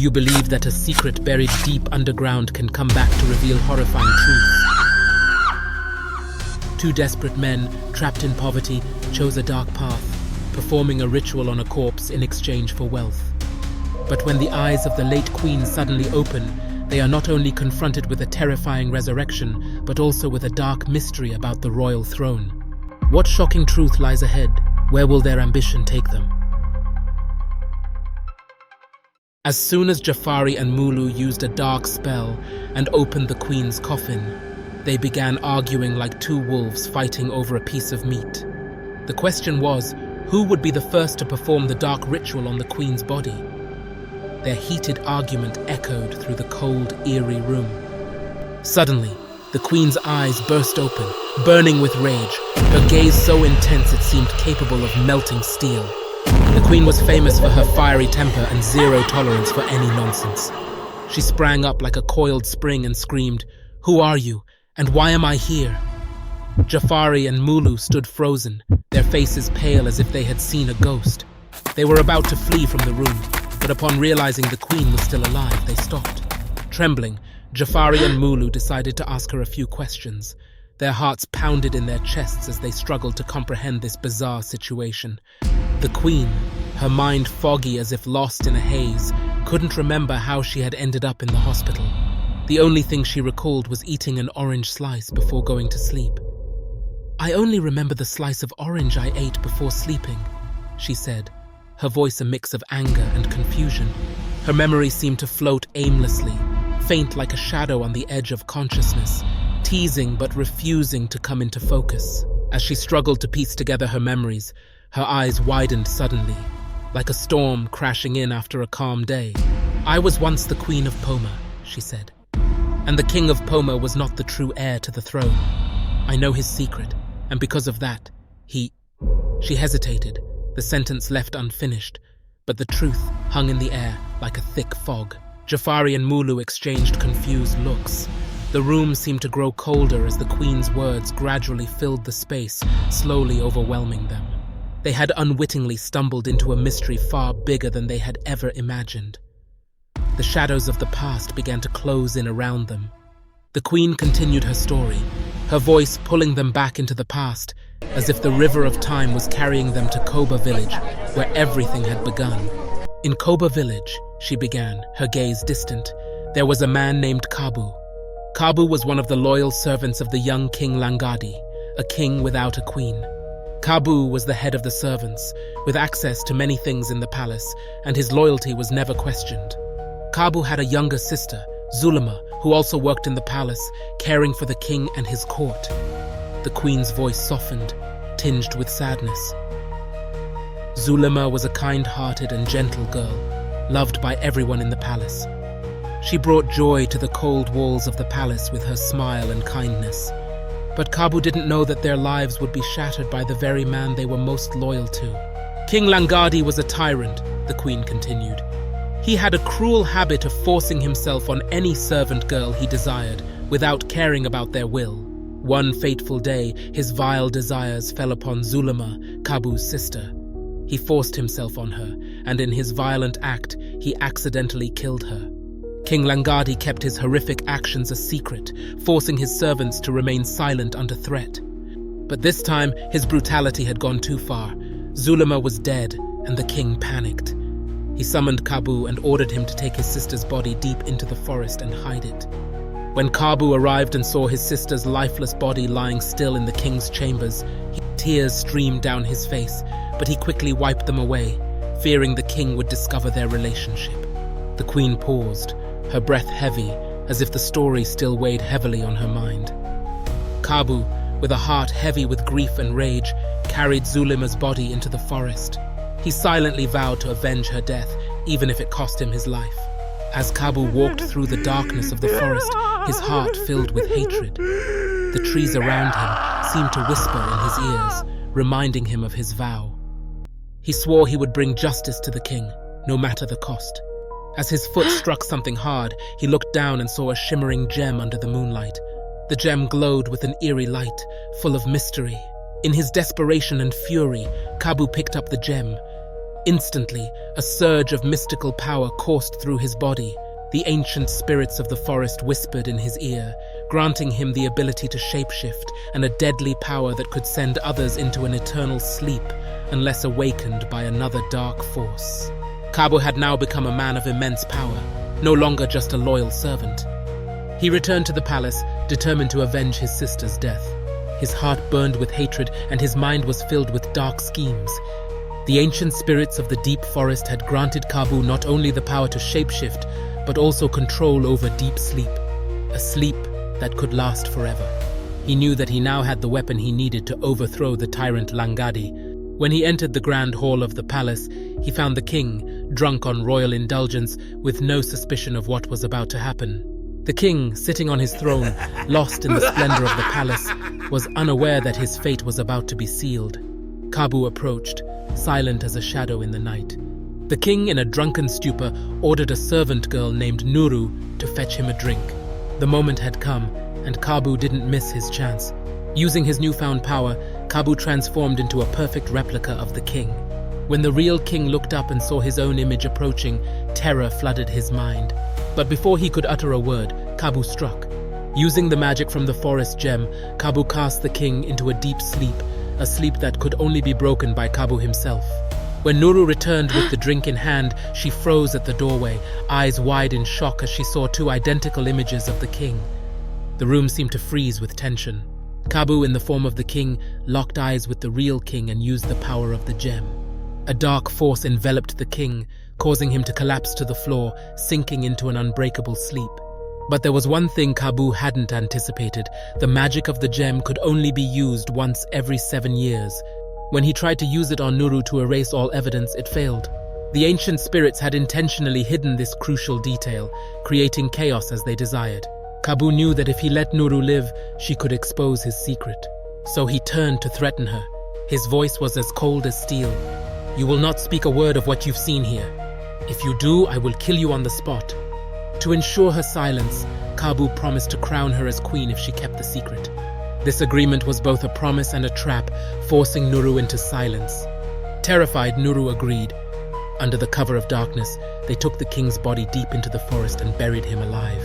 you believe that a secret buried deep underground can come back to reveal horrifying truths. Two desperate men, trapped in poverty, chose a dark path, performing a ritual on a corpse in exchange for wealth. But when the eyes of the late queen suddenly open, they are not only confronted with a terrifying resurrection, but also with a dark mystery about the royal throne. What shocking truth lies ahead? Where will their ambition take them? As soon as Jafari and Mulu used a dark spell and opened the queen's coffin, they began arguing like two wolves fighting over a piece of meat. The question was, who would be the first to perform the dark ritual on the queen's body? Their heated argument echoed through the cold, eerie room. Suddenly, the queen's eyes burst open, burning with rage, her gaze so intense it seemed capable of melting steel. The queen was famous for her fiery temper and zero tolerance for any nonsense. She sprang up like a coiled spring and screamed, "Who are you, and why am I here?" Jafari and Mulu stood frozen, their faces pale as if they had seen a ghost. They were about to flee from the room, but upon realizing the queen was still alive, they stopped. Trembling, Jafari and Mulu decided to ask her a few questions. Their hearts pounded in their chests as they struggled to comprehend this bizarre situation. The queen, her mind foggy as if lost in a haze, couldn't remember how she had ended up in the hospital. The only thing she recalled was eating an orange slice before going to sleep. "I only remember the slice of orange I ate before sleeping," she said, her voice a mix of anger and confusion. Her memory seemed to float aimlessly, faint like a shadow on the edge of consciousness, teasing but refusing to come into focus. As she struggled to piece together her memories, her eyes widened suddenly, like a storm crashing in after a calm day. "I was once the Queen of Poma," she said, "and the King of Poma was not the true heir to the throne. I know his secret, and because of that, She hesitated, the sentence left unfinished, but the truth hung in the air like a thick fog. Jafari and Mulu exchanged confused looks. The room seemed to grow colder as the Queen's words gradually filled the space, slowly overwhelming them. They had unwittingly stumbled into a mystery far bigger than they had ever imagined. The shadows of the past began to close in around them. The Queen continued her story, her voice pulling them back into the past, as if the river of time was carrying them to Koba village, where everything had begun. In Koba village, she began, her gaze distant, there was a man named Kabu. Kabu was one of the loyal servants of the young King Langadi, a king without a queen. Kabu was the head of the servants, with access to many things in the palace, and his loyalty was never questioned. Kabu had a younger sister, Zulema, who also worked in the palace, caring for the king and his court. The queen's voice softened, tinged with sadness. Zulema was a kind-hearted and gentle girl, loved by everyone in the palace. She brought joy to the cold walls of the palace with her smile and kindness. But Kabu didn't know that their lives would be shattered by the very man they were most loyal to. King Langadi was a tyrant, the queen continued. He had a cruel habit of forcing himself on any servant girl he desired, without caring about their will. One fateful day, his vile desires fell upon Zulema, Kabu's sister. He forced himself on her, and in his violent act, he accidentally killed her. King Langadi kept his horrific actions a secret, forcing his servants to remain silent under threat. But this time, his brutality had gone too far. Zulema was dead, and the king panicked. He summoned Kabu and ordered him to take his sister's body deep into the forest and hide it. When Kabu arrived and saw his sister's lifeless body lying still in the king's chambers, tears streamed down his face, but he quickly wiped them away, fearing the king would discover their relationship. The queen paused, her breath heavy, as if the story still weighed heavily on her mind. Kabu, with a heart heavy with grief and rage, carried Zulema's body into the forest. He silently vowed to avenge her death, even if it cost him his life. As Kabu walked through the darkness of the forest, his heart filled with hatred. The trees around him seemed to whisper in his ears, reminding him of his vow. He swore he would bring justice to the king, no matter the cost. As his foot struck something hard, he looked down and saw a shimmering gem under the moonlight. The gem glowed with an eerie light, full of mystery. In his desperation and fury, Kabu picked up the gem. Instantly, a surge of mystical power coursed through his body. The ancient spirits of the forest whispered in his ear, granting him the ability to shapeshift and a deadly power that could send others into an eternal sleep unless awakened by another dark force. Kabu had now become a man of immense power, no longer just a loyal servant. He returned to the palace, determined to avenge his sister's death. His heart burned with hatred and his mind was filled with dark schemes. The ancient spirits of the deep forest had granted Kabu not only the power to shapeshift, but also control over deep sleep, a sleep that could last forever. He knew that he now had the weapon he needed to overthrow the tyrant Langadi. When he entered the grand hall of the palace, he found the king, drunk on royal indulgence, with no suspicion of what was about to happen. The king, sitting on his throne, lost in the splendor of the palace, was unaware that his fate was about to be sealed. Kabu approached, silent as a shadow in the night. The king, in a drunken stupor, ordered a servant girl named Nuru to fetch him a drink. The moment had come, and Kabu didn't miss his chance. Using his newfound power, Kabu transformed into a perfect replica of the king. When the real king looked up and saw his own image approaching, terror flooded his mind. But before he could utter a word, Kabu struck. Using the magic from the forest gem, Kabu cast the king into a deep sleep, a sleep that could only be broken by Kabu himself. When Nuru returned with the drink in hand, she froze at the doorway, eyes wide in shock as she saw two identical images of the king. The room seemed to freeze with tension. Kabu, in the form of the king, locked eyes with the real king and used the power of the gem. A dark force enveloped the king, causing him to collapse to the floor, sinking into an unbreakable sleep. But there was one thing Kabu hadn't anticipated. The magic of the gem could only be used once every 7 years. When he tried to use it on Nuru to erase all evidence, it failed. The ancient spirits had intentionally hidden this crucial detail, creating chaos as they desired. Kabu knew that if he let Nuru live, she could expose his secret. So he turned to threaten her. His voice was as cold as steel. "You will not speak a word of what you've seen here. If you do, I will kill you on the spot." To ensure her silence, Kabu promised to crown her as queen if she kept the secret. This agreement was both a promise and a trap, forcing Nuru into silence. Terrified, Nuru agreed. Under the cover of darkness, they took the king's body deep into the forest and buried him alive.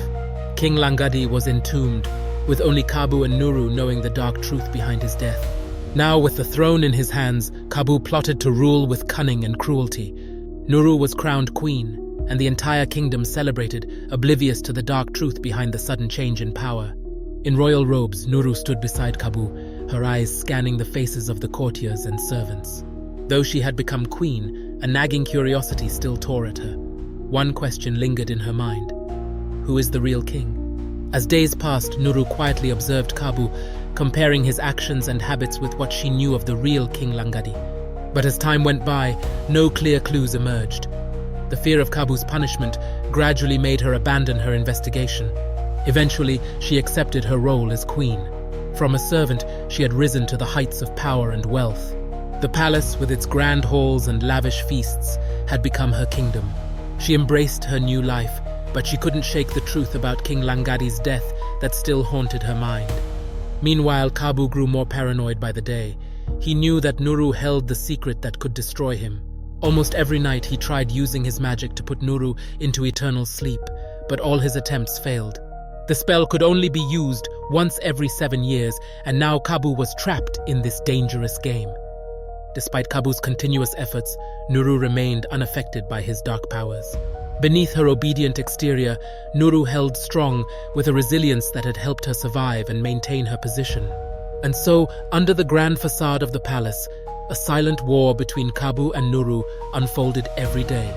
King Langadi was entombed, with only Kabu and Nuru knowing the dark truth behind his death. Now, with the throne in his hands, Kabu plotted to rule with cunning and cruelty. Nuru was crowned queen, and the entire kingdom celebrated, oblivious to the dark truth behind the sudden change in power. In royal robes, Nuru stood beside Kabu, her eyes scanning the faces of the courtiers and servants. Though she had become queen, a nagging curiosity still tore at her. One question lingered in her mind. Who is the real king? As days passed, Nuru quietly observed Kabu, comparing his actions and habits with what she knew of the real King Langadi. But as time went by, no clear clues emerged. The fear of Kabu's punishment gradually made her abandon her investigation. Eventually, she accepted her role as queen. From a servant, she had risen to the heights of power and wealth. The palace, with its grand halls and lavish feasts, had become her kingdom. She embraced her new life, but she couldn't shake the truth about King Langadi's death that still haunted her mind. Meanwhile, Kabu grew more paranoid by the day. He knew that Nuru held the secret that could destroy him. Almost every night he tried using his magic to put Nuru into eternal sleep, but all his attempts failed. The spell could only be used once every 7 years, and now Kabu was trapped in this dangerous game. Despite Kabu's continuous efforts, Nuru remained unaffected by his dark powers. Beneath her obedient exterior, Nuru held strong, with a resilience that had helped her survive and maintain her position. And so, under the grand facade of the palace, a silent war between Kabu and Nuru unfolded every day.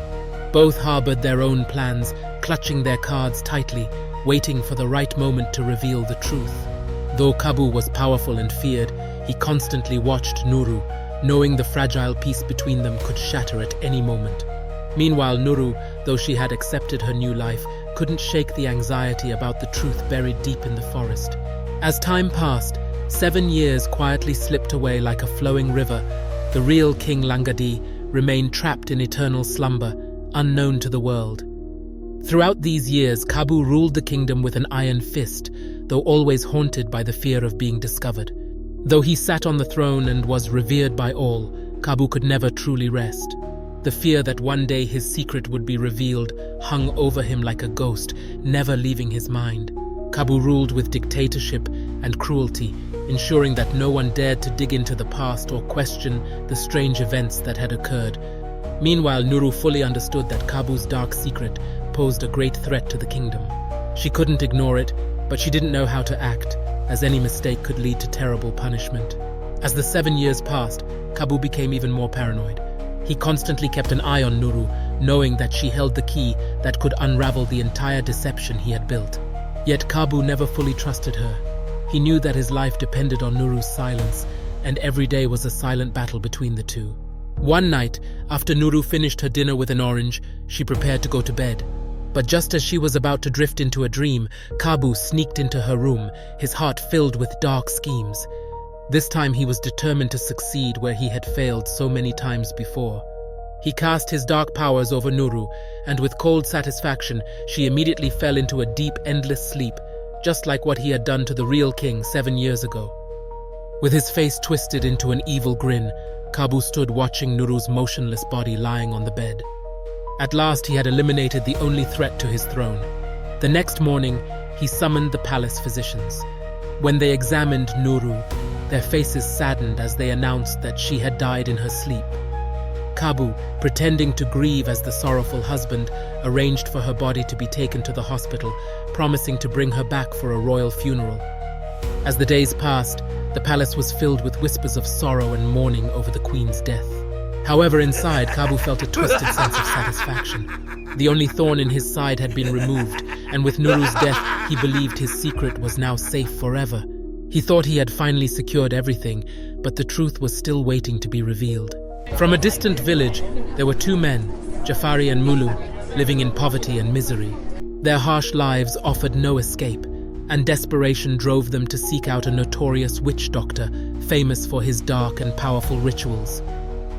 Both harbored their own plans, clutching their cards tightly, waiting for the right moment to reveal the truth. Though Kabu was powerful and feared, he constantly watched Nuru, knowing the fragile peace between them could shatter at any moment. Meanwhile, Nuru, though she had accepted her new life, couldn't shake the anxiety about the truth buried deep in the forest. As time passed, 7 years quietly slipped away like a flowing river. The real King Langadi remained trapped in eternal slumber, unknown to the world. Throughout these years, Kabu ruled the kingdom with an iron fist, though always haunted by the fear of being discovered. Though he sat on the throne and was revered by all, Kabu could never truly rest. The fear that one day his secret would be revealed hung over him like a ghost, never leaving his mind. Kabu ruled with dictatorship and cruelty, ensuring that no one dared to dig into the past or question the strange events that had occurred. Meanwhile, Nuru fully understood that Kabu's dark secret posed a great threat to the kingdom. She couldn't ignore it, but she didn't know how to act, as any mistake could lead to terrible punishment. As the 7 years passed, Kabu became even more paranoid. He constantly kept an eye on Nuru, knowing that she held the key that could unravel the entire deception he had built. Yet Kabu never fully trusted her. He knew that his life depended on Nuru's silence, and every day was a silent battle between the two. One night, after Nuru finished her dinner with an orange, she prepared to go to bed. But just as she was about to drift into a dream, Kabu sneaked into her room, his heart filled with dark schemes. This time he was determined to succeed where he had failed so many times before. He cast his dark powers over Nuru, and with cold satisfaction, she immediately fell into a deep, endless sleep, just like what he had done to the real king 7 years ago. With his face twisted into an evil grin, Kabu stood watching Nuru's motionless body lying on the bed. At last he had eliminated the only threat to his throne. The next morning, he summoned the palace physicians. When they examined Nuru, their faces saddened as they announced that she had died in her sleep. Kabu, pretending to grieve as the sorrowful husband, arranged for her body to be taken to the hospital, promising to bring her back for a royal funeral. As the days passed, the palace was filled with whispers of sorrow and mourning over the queen's death. However, inside, Kabu felt a twisted sense of satisfaction. The only thorn in his side had been removed, and with Nuru's death, he believed his secret was now safe forever. He thought he had finally secured everything, but the truth was still waiting to be revealed. From a distant village, there were two men, Jafari and Mulu, living in poverty and misery. Their harsh lives offered no escape, and desperation drove them to seek out a notorious witch doctor, famous for his dark and powerful rituals.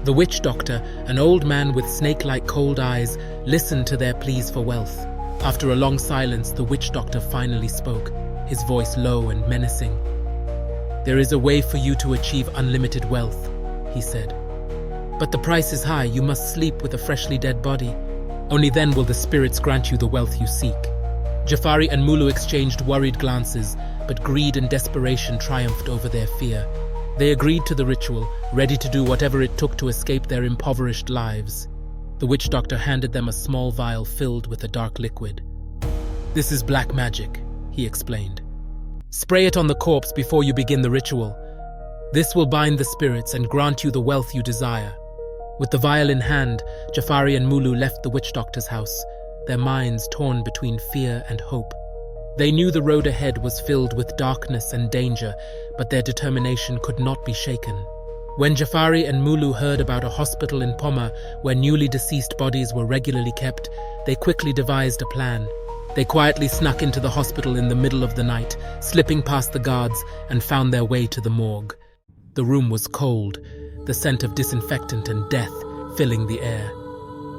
The witch doctor, an old man with snake-like cold eyes, listened to their pleas for wealth. After a long silence, the witch doctor finally spoke, his voice low and menacing. "There is a way for you to achieve unlimited wealth," he said. "But the price is high. You must sleep with a freshly dead body. Only then will the spirits grant you the wealth you seek." Jafari and Mulu exchanged worried glances, but greed and desperation triumphed over their fear. They agreed to the ritual, ready to do whatever it took to escape their impoverished lives. The witch doctor handed them a small vial filled with a dark liquid. "This is black magic," he explained. "Spray it on the corpse before you begin the ritual. This will bind the spirits and grant you the wealth you desire." With the vial in hand, Jafari and Mulu left the witch doctor's house, their minds torn between fear and hope. They knew the road ahead was filled with darkness and danger, but their determination could not be shaken. When Jafari and Mulu heard about a hospital in Poma where newly deceased bodies were regularly kept, they quickly devised a plan. They quietly snuck into the hospital in the middle of the night, slipping past the guards, and found their way to the morgue. The room was cold, the scent of disinfectant and death filling the air.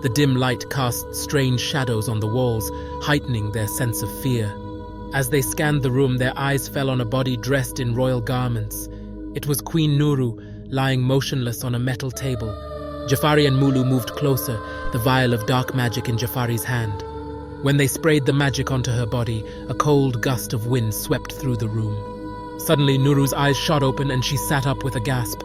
The dim light cast strange shadows on the walls, heightening their sense of fear. As they scanned the room, their eyes fell on a body dressed in royal garments. It was Queen Nuru, lying motionless on a metal table. Jafari and Mulu moved closer, the vial of dark magic in Jafari's hand. When they sprayed the magic onto her body, a cold gust of wind swept through the room. Suddenly, Nuru's eyes shot open and she sat up with a gasp.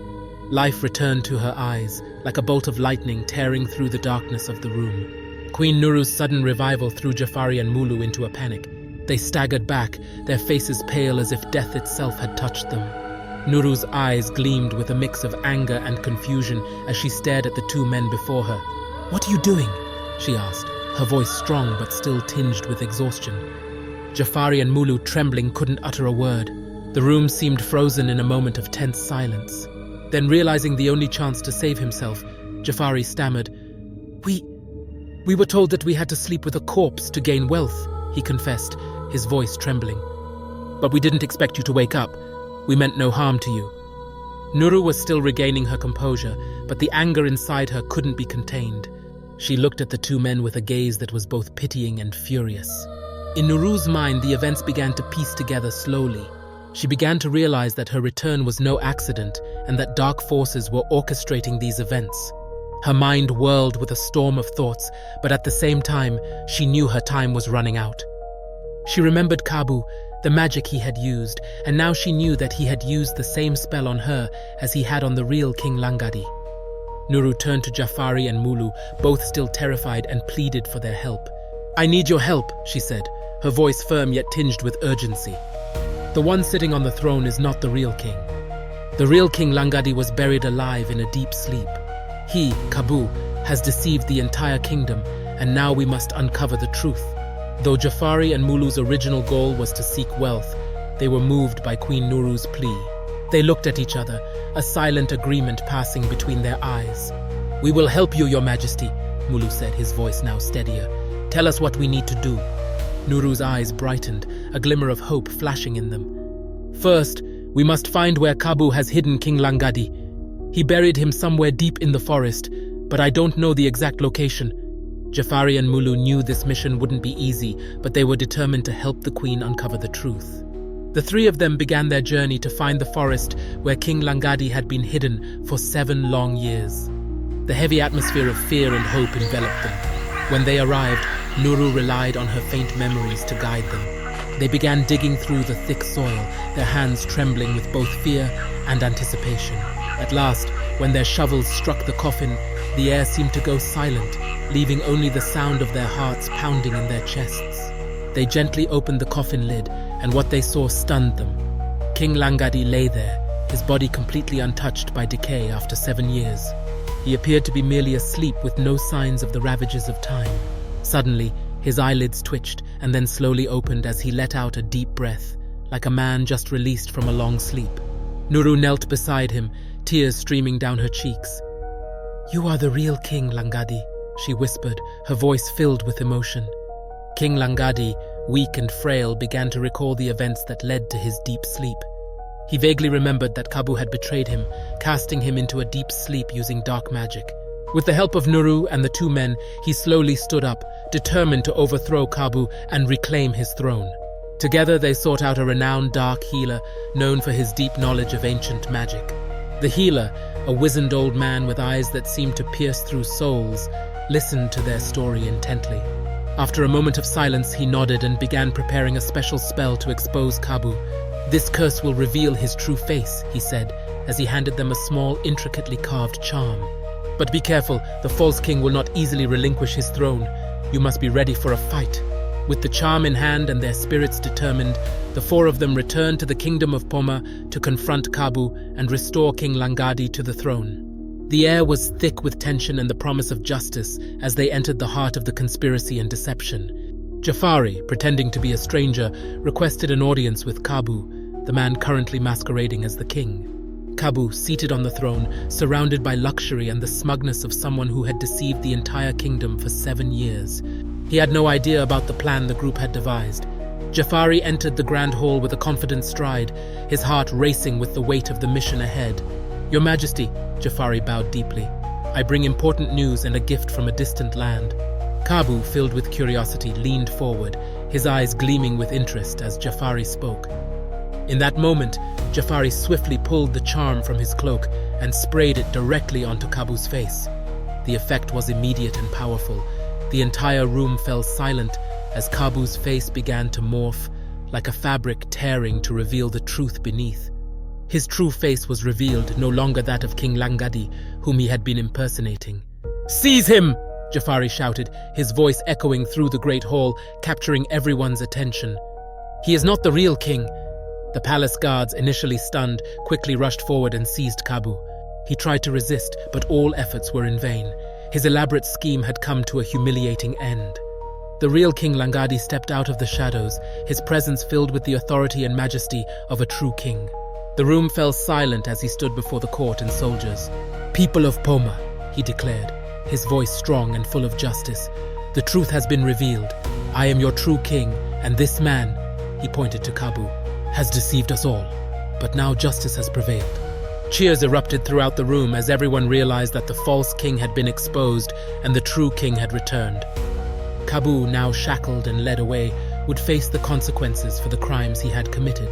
Life returned to her eyes, like a bolt of lightning tearing through the darkness of the room. Queen Nuru's sudden revival threw Jafari and Mulu into a panic. They staggered back, their faces pale as if death itself had touched them. Nuru's eyes gleamed with a mix of anger and confusion as she stared at the two men before her. "What are you doing?" she asked, her voice strong but still tinged with exhaustion. Jafari and Mulu, trembling, couldn't utter a word. The room seemed frozen in a moment of tense silence. Then, realizing the only chance to save himself, Jafari stammered, We were told that we had to sleep with a corpse to gain wealth," he confessed, his voice trembling. "But we didn't expect you to wake up. We meant no harm to you." Nuru was still regaining her composure, but the anger inside her couldn't be contained. She looked at the two men with a gaze that was both pitying and furious. In Nuru's mind, the events began to piece together slowly. She began to realize that her return was no accident and that dark forces were orchestrating these events. Her mind whirled with a storm of thoughts, but at the same time, she knew her time was running out. She remembered Kabu, the magic he had used, and now she knew that he had used the same spell on her as he had on the real King Langadi. Nuru turned to Jafari and Mulu, both still terrified, and pleaded for their help. "I need your help," she said, her voice firm yet tinged with urgency. "The one sitting on the throne is not the real king. The real King Langadi was buried alive in a deep sleep. He, Kabu, has deceived the entire kingdom, and now we must uncover the truth." Though Jafari and Mulu's original goal was to seek wealth, they were moved by Queen Nuru's plea. They looked at each other, a silent agreement passing between their eyes. "We will help you, Your Majesty," Mulu said, his voice now steadier. "Tell us what we need to do." Nuru's eyes brightened, a glimmer of hope flashing in them. "First, we must find where Kabu has hidden King Langadi. He buried him somewhere deep in the forest, but I don't know the exact location." Jafari and Mulu knew this mission wouldn't be easy, but they were determined to help the queen uncover the truth. The three of them began their journey to find the forest where King Langadi had been hidden for 7 long years. The heavy atmosphere of fear and hope enveloped them. When they arrived, Nuru relied on her faint memories to guide them. They began digging through the thick soil, their hands trembling with both fear and anticipation. At last, when their shovels struck the coffin, the air seemed to go silent, leaving only the sound of their hearts pounding in their chests. They gently opened the coffin lid, and what they saw stunned them. King Langadi lay there, his body completely untouched by decay after 7 years. He appeared to be merely asleep with no signs of the ravages of time. Suddenly, his eyelids twitched and then slowly opened as he let out a deep breath, like a man just released from a long sleep. Nuru knelt beside him, tears streaming down her cheeks. "You are the real King Langadi," she whispered, her voice filled with emotion. King Langadi, weak and frail, began to recall the events that led to his deep sleep. He vaguely remembered that Kabu had betrayed him, casting him into a deep sleep using dark magic. With the help of Nuru and the 2 men, he slowly stood up, determined to overthrow Kabu and reclaim his throne. Together they sought out a renowned dark healer known for his deep knowledge of ancient magic. The healer, a wizened old man with eyes that seemed to pierce through souls, listened to their story intently. After a moment of silence, he nodded and began preparing a special spell to expose Kabu. "This curse will reveal his true face," he said, as he handed them a small, intricately carved charm. "But be careful, the false king will not easily relinquish his throne. You must be ready for a fight." With the charm in hand and their spirits determined, the 4 of them returned to the kingdom of Poma to confront Kabu and restore King Langadi to the throne. The air was thick with tension and the promise of justice as they entered the heart of the conspiracy and deception. Jafari, pretending to be a stranger, requested an audience with Kabu, the man currently masquerading as the king. Kabu, seated on the throne, surrounded by luxury and the smugness of someone who had deceived the entire kingdom for 7 years. He had no idea about the plan the group had devised. Jafari entered the grand hall with a confident stride, his heart racing with the weight of the mission ahead. "Your Majesty," Jafari bowed deeply, "I bring important news and a gift from a distant land." Kabu, filled with curiosity, leaned forward, his eyes gleaming with interest as Jafari spoke. In that moment, Jafari swiftly pulled the charm from his cloak and sprayed it directly onto Kabu's face. The effect was immediate and powerful. The entire room fell silent as Kabu's face began to morph, like a fabric tearing to reveal the truth beneath. His true face was revealed, no longer that of King Langadi, whom he had been impersonating. "Seize him!" Jafari shouted, his voice echoing through the great hall, capturing everyone's attention. "He is not the real king." The palace guards, initially stunned, quickly rushed forward and seized Kabu. He tried to resist, but all efforts were in vain. His elaborate scheme had come to a humiliating end. The real King Langadi stepped out of the shadows, his presence filled with the authority and majesty of a true king. The room fell silent as he stood before the court and soldiers. "People of Poma," he declared, his voice strong and full of justice, "the truth has been revealed. I am your true king, and this man," he pointed to Kabu, "has deceived us all. But now justice has prevailed." Cheers erupted throughout the room as everyone realized that the false king had been exposed and the true king had returned. Kabu, now shackled and led away, would face the consequences for the crimes he had committed.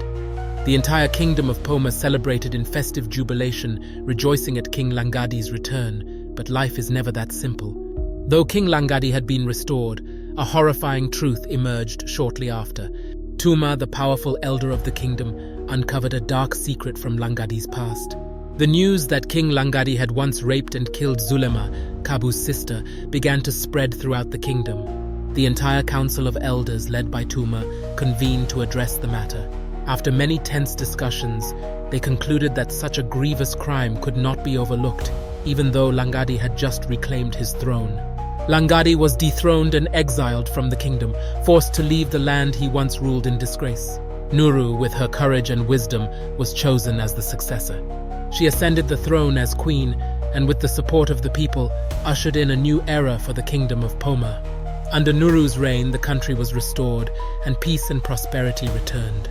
The entire kingdom of Poma celebrated in festive jubilation, rejoicing at King Langadi's return, but life is never that simple. Though King Langadi had been restored, a horrifying truth emerged shortly after. Tuma, the powerful elder of the kingdom, uncovered a dark secret from Langadi's past. The news that King Langadi had once raped and killed Zulema, Kabu's sister, began to spread throughout the kingdom. The entire council of elders, led by Tuma, convened to address the matter. After many tense discussions, they concluded that such a grievous crime could not be overlooked, even though Langadi had just reclaimed his throne. Langadi was dethroned and exiled from the kingdom, forced to leave the land he once ruled in disgrace. Nuru, with her courage and wisdom, was chosen as the successor. She ascended the throne as queen, and with the support of the people, ushered in a new era for the kingdom of Poma. Under Nuru's reign, the country was restored, and peace and prosperity returned.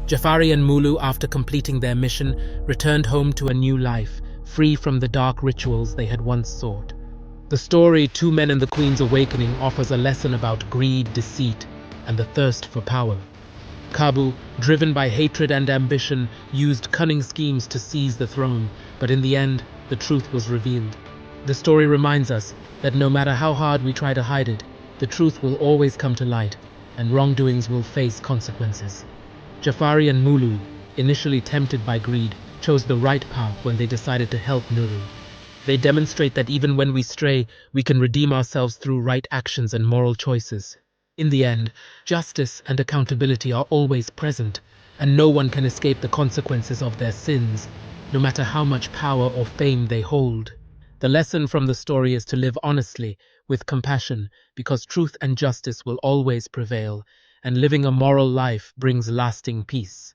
Jafari and Mulu, after completing their mission, returned home to a new life, free from the dark rituals they had once sought. The story, Two Men and the Queen's Awakening, offers a lesson about greed, deceit, and the thirst for power. Kabu, driven by hatred and ambition, used cunning schemes to seize the throne, but in the end, the truth was revealed. The story reminds us that no matter how hard we try to hide it, the truth will always come to light, and wrongdoings will face consequences. Jafari and Mulu, initially tempted by greed, chose the right path when they decided to help Nuru. They demonstrate that even when we stray, we can redeem ourselves through right actions and moral choices. In the end, justice and accountability are always present, and no one can escape the consequences of their sins, no matter how much power or fame they hold. The lesson from the story is to live honestly, with compassion, because truth and justice will always prevail, and living a moral life brings lasting peace.